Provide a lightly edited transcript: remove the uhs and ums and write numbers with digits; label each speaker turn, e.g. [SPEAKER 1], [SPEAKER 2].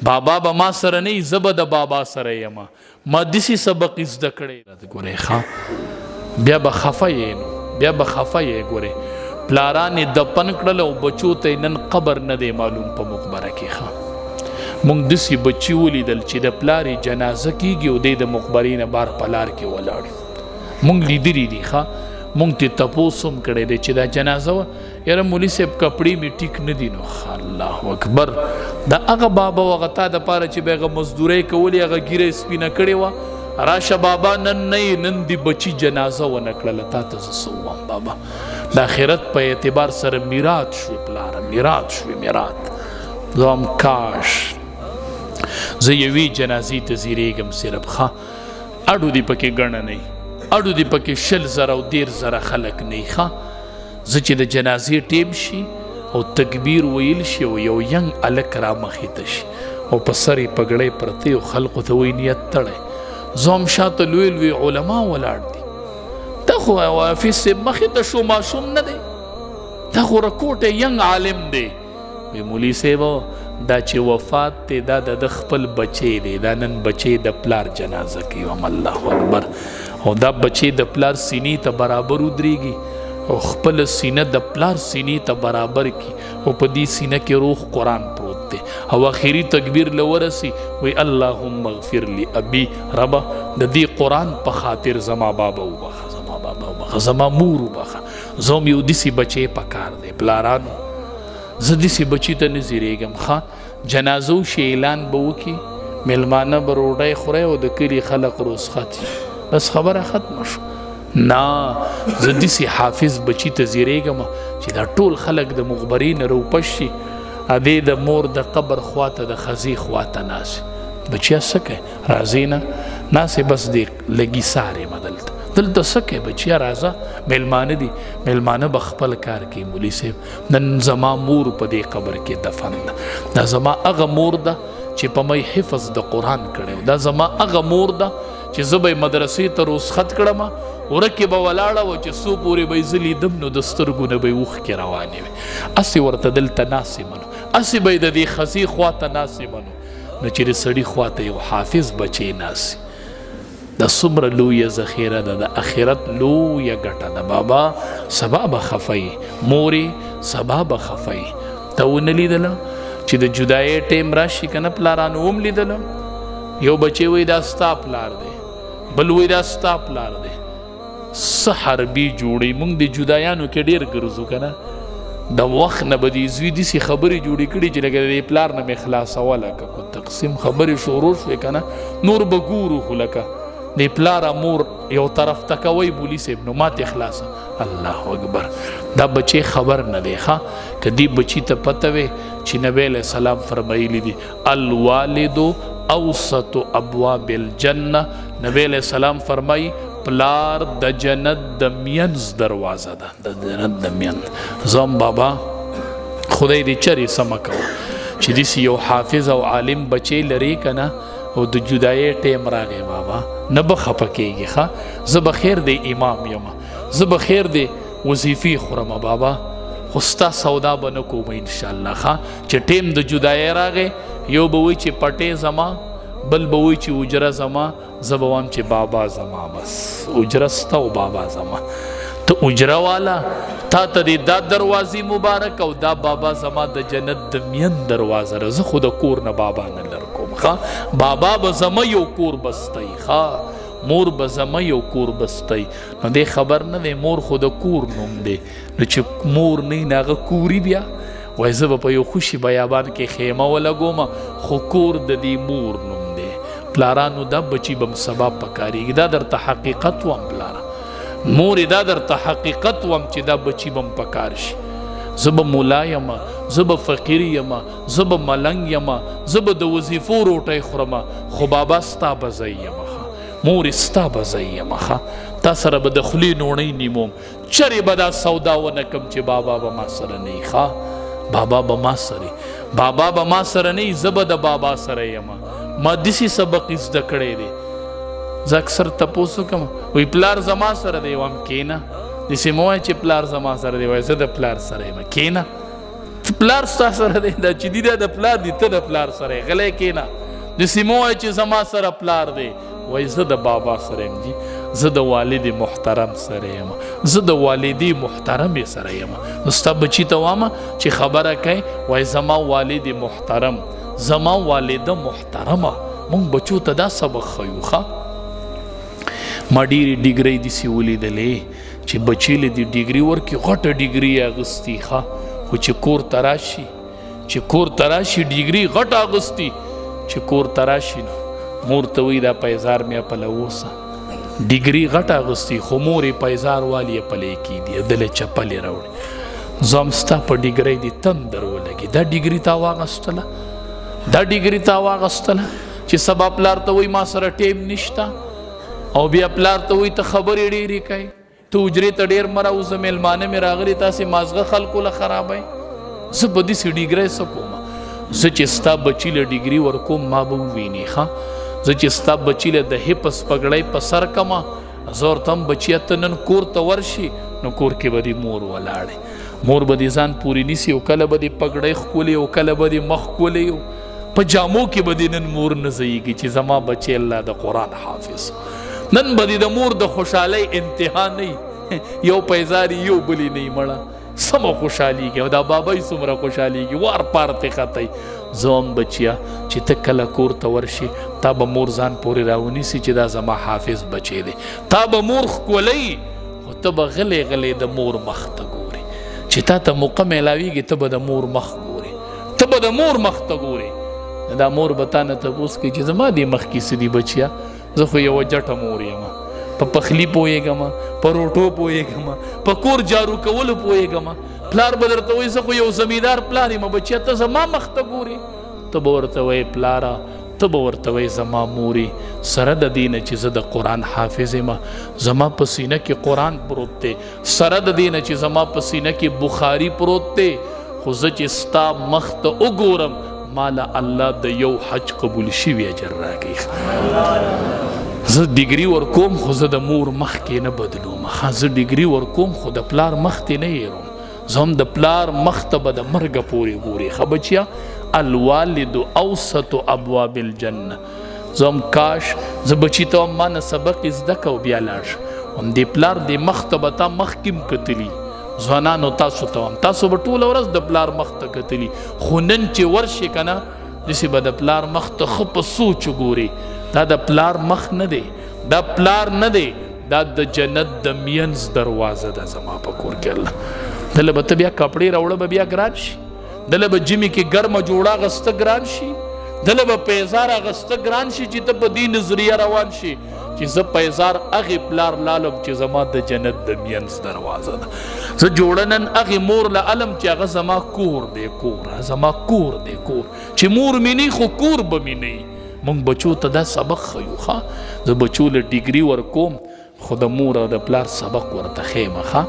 [SPEAKER 1] بابا به ما سره نه زه به د بابا سره یم ما داسې سبق زده کړی ګورئ ښه بیا به خفه یې نو بیا به خفه یې ګورئ پلاران یې دفن کړل او بچو ته نن قبر نه دی معلوم په مقبره کې ښه موږ داسې بچي ولیدل چې د پلار یې جنازه کیږي او دی د مقبرې نه بار په لار کې ولاړ موږ لیدلي دي ښه مونږ ته تپوس هم کړی دی چې دا جنازه وه یاره مولي صاحب کپړې مې ټیک نه دي نو الله اکبر دا هغه بابا و هغه تا دپاره چې به هغه مزدورۍ کولې هغه ږیره سپینه کړې وه راشه بابا نن نه نن دې بچي جنازه ونه کړله تا ته زه څه ووایم بابا د آخرت په اعتبار سره میرات شوې پلاره میرات شوې میرات زه هم کاش زه یوې جنازې ته زیریږم صرف ښه اډو دې پکې ګڼه نه اړو دی پکې 100,000 او 1,000 خلک نه ښه زه چې د جنازې ټیم شي او تکبیر ویل شي او یو ینګ هلک رامخې ته شي او په سر یې پګړۍ پرتې او خلقو ته وایي نیت تړی زه هم شاته لوی لوی علما ولاړ دي دا خو حافظ صاحب مخې ته شو ماشوم نه دی دا خو رکوټی ینګ عالم دی وی مولي صاحب دا چې وفات دی دا د خپل بچی دی دا نن بچی د پلار جنازه کوي هم الله اکبر او دا بچی د پلار سینې ته برابر ودرېږي او خپل سینه د پلار سینې ته برابر کی او په دې سینه کې روح قرآن پروت دی او آخري تکبیر له ورسي وی اللهم اغفر لی ابي ربه د دې قرآن په خاطر زما بابا وبخه زما بابا وبخه زما مور وبخه زه هم یو داسې بچی په کار دی پلارانو زه داسې بچي ته نه زیریږم ښه جنازو شي اعلان به وکړي میلمانه به ډوډۍ خورئ او د کلي خلق رخصت بس خبره ختمه شو نه زه داسې حافظ بچي ته زیریږم چې دا ټول خلک د مقبرې نه روپش شي ادې د مور د قبر خواته د خزې خواته ناست بچیا څه کوي راځئ نه ناستې بس دې لږي سارې مه دلته څه کوي بچیا راځه میلمانه دي میلمانه به خپل کار کوي مولي صاحب نن زما مور په دې قبر کې دفن ده دا زما هغه مور ده چې په مې حفظ د قرآن کړی دا زما هغه مور ده چې زه به یې مدرسې ته رخصت کړم ورکې به ولاړه وه چې څو پورې به یې زه لیدم نو د سترګو نه به یې اوښکې روانې وې هسې ورته دلته ناستې منو هسې به یې د دې ښځې خواته ناستې منو نو چې د سړي خواته یو حافظ بچی ناستې دا څومره لویه ذخیره ده د آخرت لویه ګټه ده بابا سبا به خفه مورې سبا به خفه ته ونه لیدله چې د جدایۍ ټیم راشي که نه پلارانو هم لیدله یو بچی وی دا ستا پلار دی بل وی دا ستا پلار دی څه حربي جوړی موږ د جدایانو کې ډېر ګرځو که نه د وخت نه به دې زوی داسې خبرې جوړې کړي چې لکه د پلار نه مې خلاصوله که کو تقسیم خبرې شروع شوې که نه نور به ګورو خو لکه د پلاره مور یو طرف ته کوئ مولي صاحب نو ماتې خلاصه الله اکبر دا بچی خبر نه دی ښه که دې بچي ته پته وی چې نبی علیه السلام فرمایلی دي الوالد اوسط ابواب الجنه نبی علیه السلام فرمایي پلار د جنت د مینځ دروازه ده د جنت د مینځ زم بابا خدای دې چرې سمه کوه چې داسې یو حافظ او عالم بچی لري که نه او د جدایۍ ټیم راغی بابا نه به خفه کېږي ښه زه به خیر دی امام یم زه به خیر دی وظیفې خورم بابا خو ستا سودا به نه کوم انشاءالله ښه چې ټیم د جدایۍ راغی یو به وایي چې پټې زما بل به وایي چې اجره زما زه به وایم چې بابا زما بس اجره ستا او بابا زما ته اجره والا تا ته دې دا دروازې مبارک او دا بابا زما د جنت د مین دروازه ده زه خو د کور نه بابا نه لر کوم ښه بابا به زما یو کور بستی ښه مور به زما یو کور بستی نو دې خبر نه دی مور خو د کور نوم دی نو چې مور نه وي هغه کوري بیا وایي زه به په یو خوشي بیابان کې خیمه ولګوم خو کور د دې مور نوم دی پلارانو دا بچي به م سبا پکارېږي دا درته حقیقت وم پلاره مورې دا درته حقیقت وم چې دا بچي به م پکار شي زه به ملا یم زه به فقیر یم زه به ملنګ یم زه به د وظیفو روټۍ خورم خو بابا ستا به زه یم مورې ستا به زه یم تا سره به د خولې نوڼۍ نیموم چرې به دا سودا ونه کم چې بابا به ما سره نه وي بابا به ما سره بابا به ما سره نه وي زه به د بابا سره یم ما داسې سبق زده کړی دی زه اکثر تپوس وکړم وایي پلار زما سره دی وایم کښېنه داسې مه وایه چې پلار زما سره دی وایه زه د پلار سره یم کښېنه پلار ستا سره دی دا چې دی دا د پلار دی ته د پلار سره غلی کېنه داسې مه وایه چې زما سره پلار دی وایي زه د بابا سره یم جي زه د والد محترم سره یم زه د والدې محترمې سره یم نو ستا بچي ته وامه چې خبره کوي وایي زما والد محترم زما والده محترمه مونږ بچو ته دا سبق ښیو ښه ما ډېرې ډیګرۍ داسې ولیدلې چې بچی له دې ډیګري ورکړي غټه ډیګري یې اغوستي ښه خو چې کور ته راشي ډیګري غټه اغوستي چې کور ته راشي نو مور ته وایي دا پیزار مې اپله اوسه ډیګري غټه اغوستي خو مور یې پیزار والی یې پلی کېدي دله چپلې راوړي زه هم ستا په ډیګرۍ دې تندر ولګي دا ډیګري تا واغستله چې سبا پلار ته وایي ما سره ټیم نشته او بیا پلار ته وایي ته خبرې ډېرې کوي ته حجرې ته ډېر مه راوځه میلمانه مې راغلي تاسې مازغه خلکو له خرابوئ زه به داسې ډیګرۍ څه کومه زه چې ستا بچي له ډیګري ورکوم ما به ووینې ښه زه چې ستا بچي له د حفظ پګړۍ په سر کمه زه ورته هم بچیه ته نن کور ته ورشي نو کور کې به دې مور ولاړې مور به دې ځان پورې نیسي او کله به دې پګړۍ ښکلې او کله به دې مخ ښکلې په جامو کې به دې نن مور نه ځایږي چې زما بچی الله د قرآن حافظ نن به دې د مور د خوشحالۍ انتها نه یو پیزاري یو بلی نه مړه سمه خوشحالیږي او دا بابای څومره خوشحالیږي وار پار ته خطی زه هم بچیا چې ته کله کور ته ورشي تا به مور ځان پورې راونیسي چې دا زما حافظ بچی دی تا به مور ښکلی خو ته به غلی غلی د مور مخ ته ګورې چې تا ته موقع میلاویږي ته به د مور مخ ګورې دا مور به تا نه تپوس کوي چې زما دې مخ کې څه دي بچیا زه خو یوه جټه مور یم په پخلی پوهېږم په روټو پوهېږم په کور جارو کولو پوهېږم پلار به درته وایي زه خو یو زمیندار پلار یم بچیه ته زما مخ ته ګورې ته به ورته وایې پلاره ته به ورته وایې زما مورې سره د دې نه چې زه د قرآن حافظ یم زما په سینه کې قرآن پروت دی سره د دې نه چې زما په سینه کې بخاري پروت دی خو زه چې ستا مخ ته وګورم مالا الله د یو حج قبول شوي اجر راکوي زه ډیګري ورکوم خو زه د مور مخ کې نه بدلوم زه ډیګري ورکوم خو د پلار مخ ته نه هېروم زه هم د پلار مخ ته به د مرګه پورې ګورې ښه بچیه الوالد اوسط ابواب الجنه زه هم کاش زه بچي ته هم ما نه سبق زده که او بیا لاړ شم هم دې پلار دې مخ ته به تا مخکې هم کتلي ځوانانو تاسو ته هم تاسو به ټوله ورځ د پلار مخ ته کتلي خو نن چې ورشي که نه داسې به د پلار مخ ته ښه په سوچ وګورې دا د پلار مخ نه دی دا پلار نه دی دا د جنت د مینځ دروازه ده زما په کور کې الله دله به ته بیا کپړې راوړه به بیا ګران شي دله به جمې کې ګرمه جوړه اغسته ګران شي دله به پیزار اغسته ګران شي چې ته په دې نظریه روان شي چې زه پیزار هغې پلار لالم چې زما د جنت د مینځ دروازه ده زه جوړه نن هغې مور له علم چې هغه زما کور دی چې مور مې نه خو کور به مې نه مونږ بچو ته دا سبق ښیو ښه زه بچو له ډیګري ورکوم خو د مور او د پلار سبق ورته ښیم ښه